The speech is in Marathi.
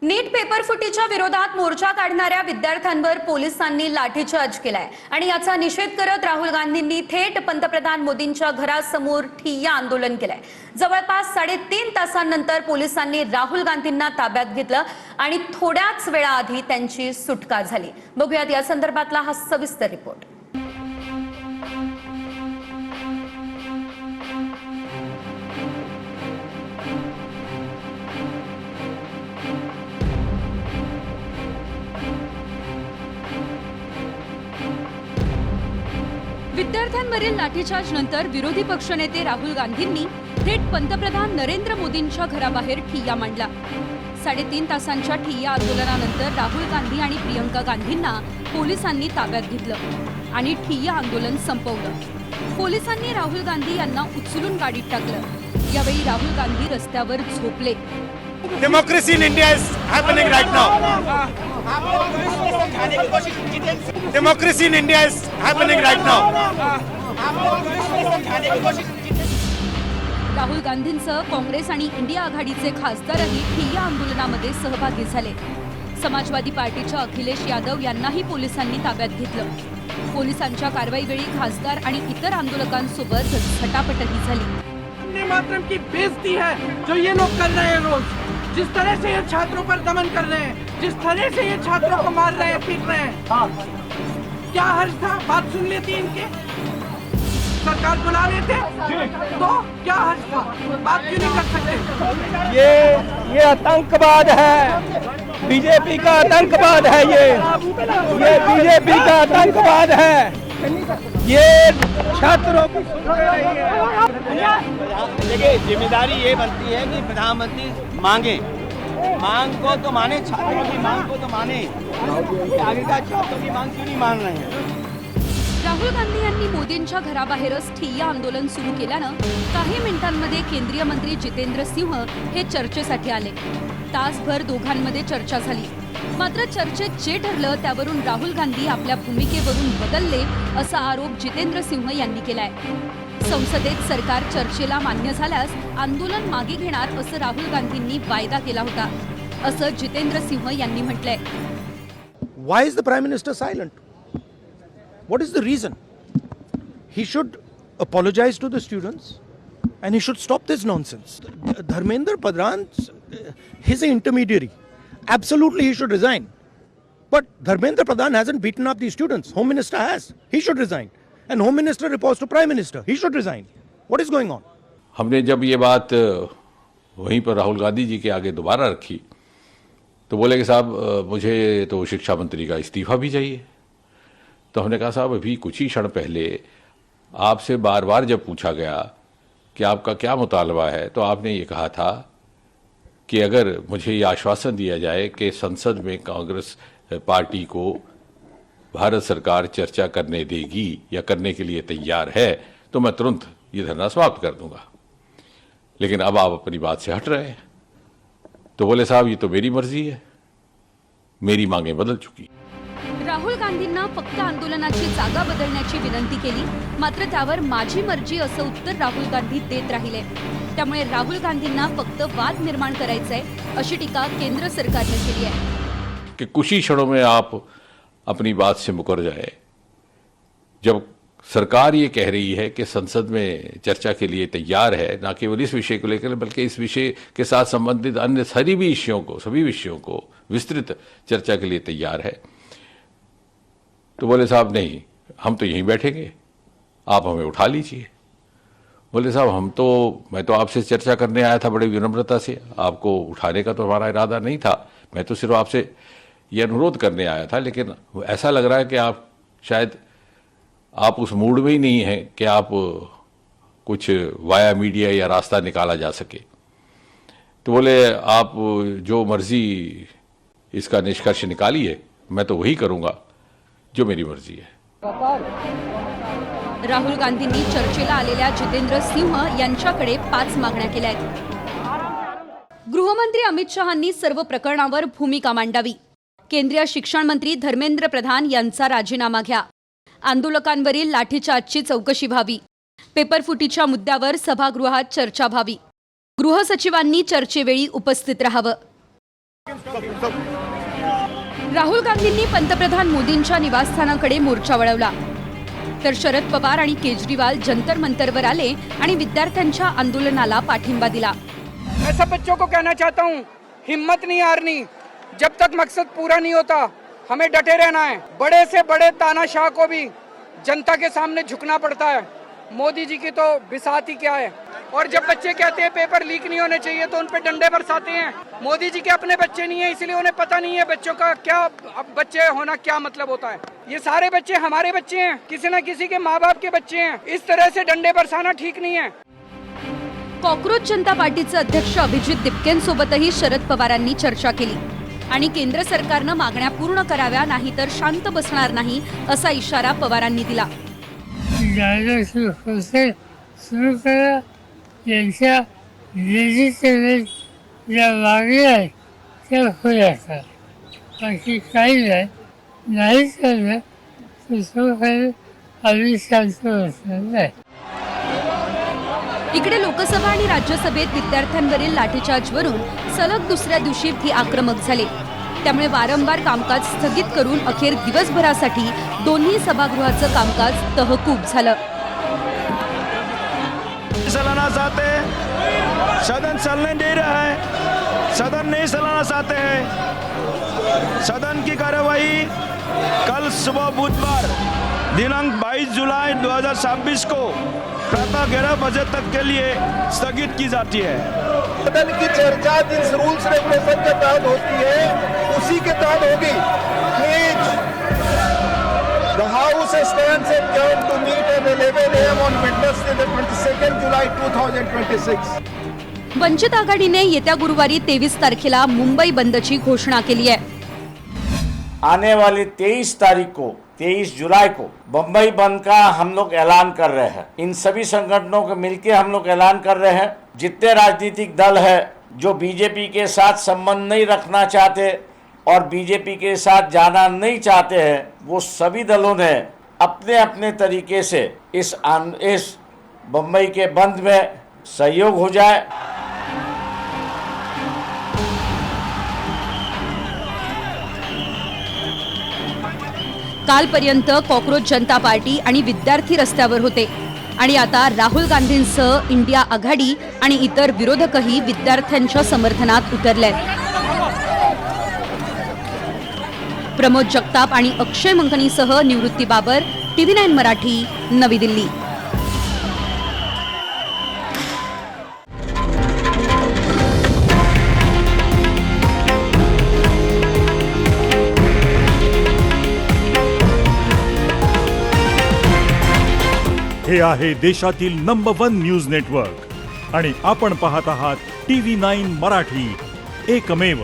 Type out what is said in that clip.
नीट पेपरफुटीच्या विरोधात मोर्चा काढणाऱ्या विद्यार्थ्यांवर पोलिसांनी लाठीचार्ज केलाय आणि याचा निषेध करत राहुल गांधींनी थेट पंतप्रधान मोदींच्या घरासमोर ठिय्या आंदोलन केलंय। जवळपास 3.5 तासांनंतर पोलिसांनी राहुल गांधींना ताब्यात घेतलं आणि थोड्याच वेळाआधी त्यांची सुटका झाली। बघूयात या संदर्भातला हा सविस्तर रिपोर्ट। विद्यार्थ्यांवरील लाठीचार्ज नंतर विरोधी पक्षनेते राहुल गांधींनी थेट पंतप्रधान नरेंद्र मोदींच्या घराबाहेर ठिय्या मांडला। 3.5 तासांच्या ठिय्या आंदोलनानंतर राहुल गांधी आणि प्रियंका गांधींना पोलिसांनी ताब्यात घेतलं आणि ठिय्या आंदोलन संपवलं। पोलिसांनी राहुल गांधी यांना उचलून गाडीत टाकलं। यावेळी राहुल गांधी रस्त्यावर झोपले। Democracy in India is happening right now. Democracy in India is happening right now. Rahul गांधींसह Congress आणि इंडिया आघाडीचे खासदारही ठिय्या आंदोलनामध्ये सहभागी झाले। समाजवादी पार्टीच्या अखिलेश यादव यांनाही पोलिसांनी ताब्यात घेतलं। पोलिसांच्या कारवाईवेळी खासदार आणि इतर आंदोलकांसोबत झटापटही झाली। वंदे मातरम की बेइज्जती है जो ये लोग कर रहे हैं। रोज जिस तरह से ये छात्रों पर दमन कर रहे हैं, जिस तरह से ये छात्रों को मार रहे हैं, पीट रहे हैं, क्या हर्ज था? बात सुन लेती इनके, सरकार बुला लेते तो क्या हर्ज था? बात क्यों नहीं कर सकते? ये आतंकवाद है, बीजेपी का आतंकवाद है। ये बीजेपी का आतंकवाद है। ये छात्रों की सुन रही है। देखिए, जिम्मेदारी ये बनती है कि प्रधानमंत्री मांग को तो माने, छात्रों की मांग को तो माने। आगे का छात्रों की मांग क्यों नहीं मान रहे हैं? राहुल गांधी यांनी मोदींच्या घराबाहेरच ठिय्या आंदोलन सुरू केल्यानं काही मिनिटांमध्ये केंद्रीय मंत्री जितेंद्र सिंह हे चर्चेसाठी आले। तासभर दोघांमध्ये चर्चा झाली। मात्र चर्चेत जे ठरलं त्यावरून राहुल गांधी आपल्या भूमिकेवरून बदलले असा आरोप जितेंद्र सिंह यांनी केलाय। संसदेत सरकार चर्चेला मान्य झाल्यास आंदोलन मागे घेणार असं राहुल गांधींनी वायदा केला होता, असं जितेंद्र सिंह यांनी म्हटलंय। Why is the Prime Minister silent? What is the reason? He should apologize to the students and he should stop this nonsense. Dharmendra Pradhan, he's an intermediary. Absolutely he should resign. But Dharmendra Pradhan hasn't beaten up these students. Home Minister has. He should resign. And Home Minister reports to Prime Minister. He should resign. What is going on? हमने जब ये बात वहीं पर राहुल गांधी जी के आगे दोबारा रखी तो बोले कि साहब मुझे तो शिक्षा मंत्री का इस्तीफा भी चाहिए। तो हमने कहा साहब अभी कुछ ही क्षण पहले आपसे बार बार जब पूछा गया कि आपका क्या मुतालबा है तो आपने ये कहा था कि अगर मुझे ये आश्वासन दिया जाए कि संसद में कांग्रेस पार्टी को भारत सरकार चर्चा करने देगी या करने के लिए तैयार है तो मैं तुरंत ये धरना समाप्त कर दूंगा। लेकिन अब आप अपनी बात से हट रहे हैं। तो बोले साहब ये तो मेरी मर्जी है, मेरी मांगें बदल चुकी। राहुल गांधींना फक्त आंदोलनाची जागा बदलण्याची विनंती केली, मात्र त्यावर माझी मर्जी असं उत्तर राहुल गांधी देत राहिले। त्यामुळे राहुल गांधींना फक्त वाद निर्माण करायचंय अशी टीका केंद्र सरकारने केली आहे। कि कुछ ही क्षणों में आप अपनी बात से मुकर जाए। जब सरकार ये कह रही है कि संसद में चर्चा के लिए तैयार है, ना केवल इस विषय को लेकर बल्कि इस विषय के साथ संबंधित अन्य सभी विषयों को विस्तृत चर्चा के लिए तैयार है, तो बोले साहब नहीं, हम तो यहीं बैठेंगे, आप हमें उठा लीजिए। बोले साहब मैं तो आपसे चर्चा करने आया था बड़ी विनम्रता से, आपको उठाने का तो हमारा इरादा नहीं था। मैं तो सिर्फ आपसे ये अनुरोध करने आया था। लेकिन ऐसा लग रहा है कि आप शायद आप उस मूड में ही नहीं हैं कि आप कुछ वाया मीडिया या रास्ता निकाला जा सके। तो बोले आप जो मर्जी इसका निष्कर्ष निकालिए, मैं तो वही करूंगा जो मेरी मर्जी है। राहुल गांधींनी चर्चेला आलेल्या जितेंद्र सिंह यांच्याकडे 5 मागण्या केल्या आहेत। गृहमंत्री अमित शहांनी सर्व प्रकरणावर भूमिका मांडावी। केंद्रीय शिक्षण मंत्री धर्मेंद्र प्रधान यांचा राजीनामा घ्या। आंदोलकांवरील लाठीचार्जची चौकशी व्हावी। पेपरफुटीच्या मुद्द्यावर सभागृहात चर्चा व्हावी। गृह सचिवांनी चर्चेवेळी उपस्थित राहावं। राहुल गांधींनी पंतप्रधान मोदींच्या निवासस्थानाकडे मोर्चा वळवला तर शरद पवार आणि केजरीवाल जंतर मंतरवर आले आणि विद्यार्थ्यांच्या आंदोलनाला पाठिंबा दिला. मैं सब बच्चों को कहना चाहता हूँ, हिम्मत नहीं हारनी. जब तक मकसद पूरा नहीं होता हमें डटे रहना है. बड़े से बड़े तानाशाह को भी जनता के सामने झुकना पड़ता है. मोदी जी की तो बिसात ही क्या है. और जब बच्चे कहते हैं पेपर लीक नहीं होने चाहिए तो उन पे डंडे बरसाते हैं. मोदी जी के अपने बच्चे नहीं है, इसलिए उन्हें पता नहीं है बच्चों का क्या, बच्चे होना क्या मतलब होता है. ये सारे बच्चे हमारे बच्चे हैं, किसी न किसी के माँ बाप के बच्चे हैं. इस तरह से डंडे बरसाना ठीक नहीं है. कॉक्रोच जनता पार्टीचे अध्यक्ष अभिजित दिपकेंसोबतही शरद पवारांनी चर्चा केली आणि केंद्र सरकारनं मागण्या पूर्ण कराव्या, नाहीतर शांत बसणार नाही असा इशारा पवारांनी दिला. सुरू करा. यांच्या लेजिस्लेटिव्ह ज्या मागण्या आहेत त्या खुल्या करा. बाकी काही नाही. नाही चाललं तर सुरू आम्ही शांत बसणार नाही. इकडे लोकसभा आणि राज्यसभेत विद्यार्थ्यांवरील लाठीचार्जवरून सलग दुसऱ्या दिवशी ही आक्रमक झाले. त्यामुळे वारंवार कामकाज स्थगित करून अखेर दिवसभरासाठी दोन्ही सभागृहाचं कामकाज तहकूब झालं. चलाना चाहते हैं, सदन चलने दे रहा है. सदन नहीं चलाना चाहते हैं. सदन की कार्यवाही कल सुबह बुधवार दिनांक 22 जुलाई 2026 को प्रातः 11 बजे तक के लिए स्थगित की जाती है. सदन की चर्चा जिस रूल्स रेगुलेशन के तहत होती है उसी के तहत होगी. The House stands adjourned to meet at 11 AM on Wednesday, the 22nd July 2026. वंचित आघाडीने येत्या गुरुवारी 23 तारखेला मुंबई बंदची घोषणा केली आहे. आने वाली 23 तारीख को 23 जुलाई को बम्बई बंद का हम लोग ऐलान कर रहे हैं. इन सभी संगठनों को मिलकर हम लोग ऐलान कर रहे हैं. जितने राजनीतिक दल है जो बीजेपी के साथ संबंध नहीं रखना चाहते और बीजेपी के साथ जाना नहीं चाहते हैं, वो सभी दलों ने अपने अपने तरीके से इस बम्बई के बंद में सहयोग हो जाए. कालपर्यंत कॉक्रोच जनता पार्टी आणि विद्यार्थी रस्त्यावर होते आणि आता राहुल गांधींसह इंडिया आघाडी आणि इतर विरोधकही विद्यार्थ्यांच्या समर्थनात उतरलेत. प्रमोद जगताप आणि अक्षय मंकनीसह निवृत्ती बाबर, TV9 मराठी, नवी दिल्ली. हे आहे देशातील नंबर 1 न्यूज नेटवर्क आणि आपण पाहत आहात TV9 मराठी, एकमेव.